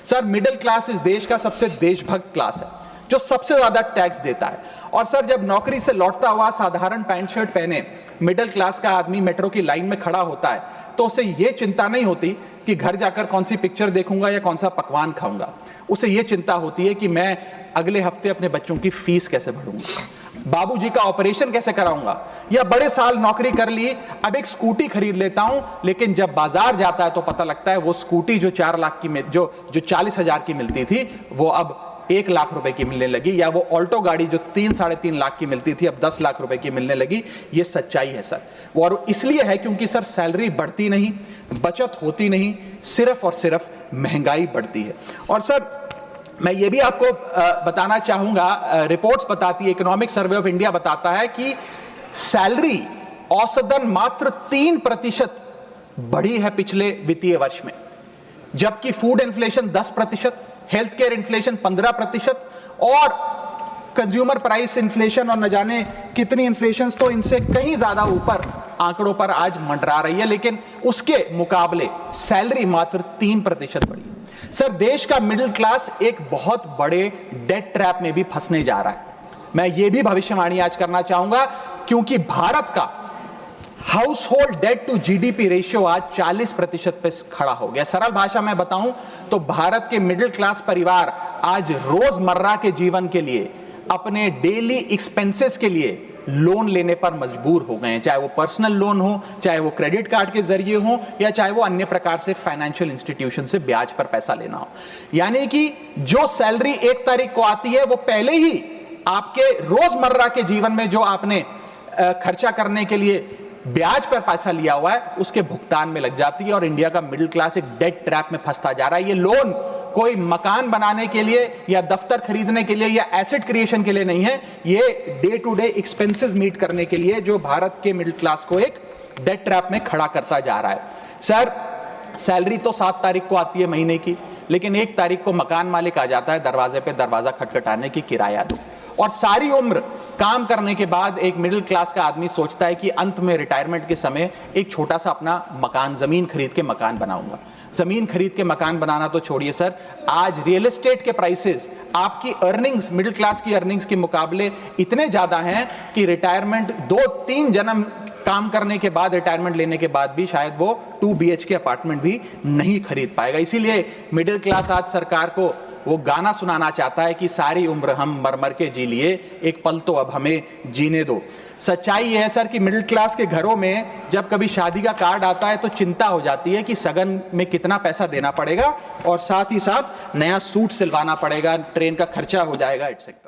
Sir middle class इस देश का सबसे देशभक्त क्लास है, जो सबसे ज्यादा टैक्स देता है। और सर जब नौकरी से लौटता हुआ साधारण पैंट शर्ट पहने मिडिल क्लास का आदमी मेट्रो की लाइन में खड़ा होता है तो उसे यह चिंता नहीं होती कि घर जाकर कौन सी पिक्चर देखूंगा या कौन सा पकवान खाऊंगा। उसे यह चिंता होती है कि मैं अगले हफ्ते अपने बच्चों की फीस कैसे भरूंगा, बाबूजी का ऑपरेशन कैसे कराऊंगा, या बड़े साल नौकरी कर ली अब एक स्कूटी खरीद लेता हूं। लेकिन जब बाजार जाता है तो पता लगता है वो स्कूटी जो 4 लाख की जो 40,000 की मिलती थी वो अब 1 लाख रुपए की मिलने लगी, या वो ऑल्टो गाड़ी जो 3-3.5 लाख की मिलती थी अब 10 लाख रुपए की मिलने लगी। ये सच्चाई है सर, और इसलिए है क्योंकि सर सैलरी बढ़ती नहीं, बचत होती नहीं, सिर्फ और सिर्फ महंगाई बढ़ती है। और सर मैं ये भी आपको बताना चाहूंगा, रिपोर्ट्स बताती है, इकोनॉमिक सर्वे ऑफ इंडिया बताता है कि सैलरी औसतन मात्र 3% बढ़ी है पिछले वित्तीय वर्ष में, जबकि food inflation 10%, health care inflation 15% और कंज्यूमर प्राइस इन्फ्लेशन और न जाने कितनी इन्फ्लेशन तो इनसे कहीं ज्यादा ऊपर आंकड़ों पर आज मंडरा रही है। लेकिन उसके मुकाबले सैलरी मात्र 3% बढ़ी। सर देश का मिडिल क्लास एक बहुत बड़े डेट ट्रैप में भी फंसने जा रहा है। मैं ये भी भविष्यवाणी आज करना चाहूंगा, क्योंकि भारत का household debt to GDP ratio आज 40% पे खड़ा हो गया। सरल भाषा में बताऊं तो भारत के मिडिल क्लास परिवार आज रोजमर्रा के जीवन के लिए, अपने डेली एक्सपेंसेस के लिए लोन लेने पर मजबूर हो गए हैं, चाहे वो पर्सनल लोन हो, चाहे वो क्रेडिट कार्ड के जरिए हो, या चाहे वो अन्य प्रकार से फाइनेंशियल इंस्टीट्यूशन से ब्याज पर पैसा लेना हो। यानी कि जो सैलरी 1 तारीख को आती है वो पहले ही आपके रोजमर्रा के जीवन में जो आपने खर्चा करने के लिए ब्याज पर पैसा लिया हुआ है उसके भुगतान में लग जाती है, और इंडिया का मिडिल क्लास एक डेट ट्रैप में फंसता जा रहा है। ये लोन कोई मकान बनाने के लिए या दफ्तर खरीदने के लिए या एसेट क्रिएशन के लिए नहीं है, ये day to day expenses meet करने के लिए, जो भारत के मिडिल क्लास को एक डेट ट्रैप में खड़ा करता जा रहा है। सर सैलरी तो 7 तारीख को आती है महीने की, लेकिन 1 तारीख को मकान मालिक आ जाता है दरवाजे पे दरवाजा खटखटाने की किराया दो। और सारी उम्र काम करने के बाद एक मिडिल क्लास का आदमी सोचता है कि अंत में रिटायरमेंट के समय एक छोटा सा अपना मकान, जमीन खरीद के मकान बनाऊंगा। जमीन खरीद के मकान बनाना तो छोड़िए सर, आज रियल एस्टेट के प्राइसेस, आपकी अर्निंग्स, मिडिल क्लास की अर्निंग्स के मुकाबले इतने ज्यादा हैं कि रिटायरमेंट 2-3 जन्म काम करने के बाद, रिटायरमेंट लेने के बाद भी शायद वो 2 BHK अपार्टमेंट भी नहीं खरीद पाएगा। इसीलिए मिडिल क्लास आज सरकार को वो गाना सुनाना चाहता है कि सारी उम्र हम मर मर के जी लिए, एक पल तो अब हमें जीने दो। सच्चाई यह है सर कि मिडिल क्लास के घरों में जब कभी शादी का कार्ड आता है तो चिंता हो जाती है कि सगन में कितना पैसा देना पड़ेगा, और साथ ही साथ नया सूट सिलवाना पड़ेगा, ट्रेन का खर्चा हो जाएगा, एटसेट्रा।